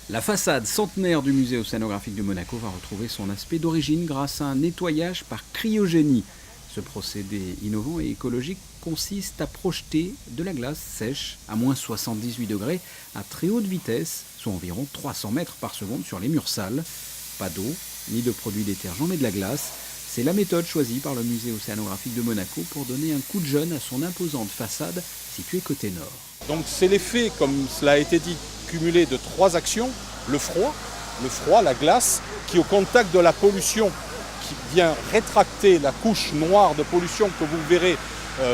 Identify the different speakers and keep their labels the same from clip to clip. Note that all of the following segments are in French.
Speaker 1: La façade centenaire du musée océanographique de Monaco va retrouver son aspect d'origine grâce à un nettoyage par cryogénie. Ce procédé innovant et écologique consiste à projeter de la glace sèche à moins 78 degrés à très haute vitesse, soit environ 300 mètres par seconde sur les murs sales. Pas d'eau, ni de produits détergents, mais de la glace. C'est la méthode choisie par le musée océanographique de Monaco pour donner un coup de jeune à son imposante façade située côté nord.
Speaker 2: Donc c'est l'effet, comme cela a été dit, cumulé de trois actions. Le froid, la glace, qui au contact de la pollution, qui vient rétracter la couche noire de pollution que vous verrez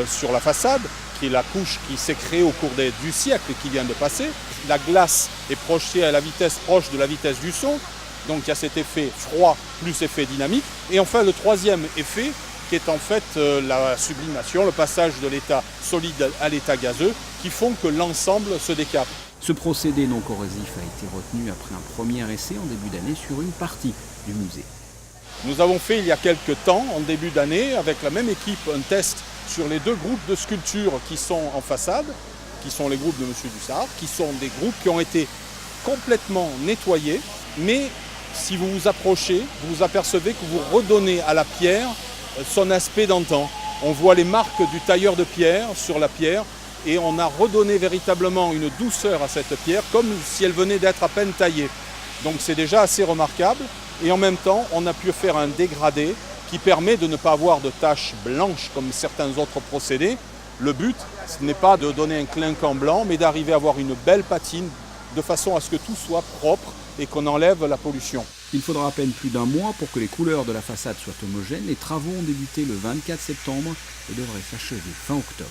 Speaker 2: sur la façade, qui est la couche qui s'est créée au cours du siècle et qui vient de passer. La glace est projetée à la vitesse proche de la vitesse du son, donc il y a cet effet froid plus effet dynamique. Et enfin le troisième effet, qui est en fait la sublimation, le passage de l'état solide à l'état gazeux, qui font que l'ensemble se décape.
Speaker 1: Ce procédé non corrosif a été retenu après un premier essai en début d'année sur une partie du musée.
Speaker 2: Nous avons fait il y a quelques temps, en début d'année, avec la même équipe, un test sur les deux groupes de sculptures qui sont en façade, qui sont les groupes de M. Dussart, qui sont des groupes qui ont été complètement nettoyés, mais si vous vous approchez, vous vous apercevez que vous redonnez à la pierre son aspect d'antan. On voit les marques du tailleur de pierre sur la pierre et on a redonné véritablement une douceur à cette pierre comme si elle venait d'être à peine taillée. Donc c'est déjà assez remarquable et en même temps on a pu faire un dégradé qui permet de ne pas avoir de taches blanches comme certains autres procédés. Le but, ce n'est pas de donner un clinquant blanc mais d'arriver à avoir une belle patine de façon à ce que tout soit propre et qu'on enlève la pollution.
Speaker 1: Il faudra à peine plus d'un mois pour que les couleurs de la façade soient homogènes. Les travaux ont débuté le 24 septembre et devraient s'achever fin octobre.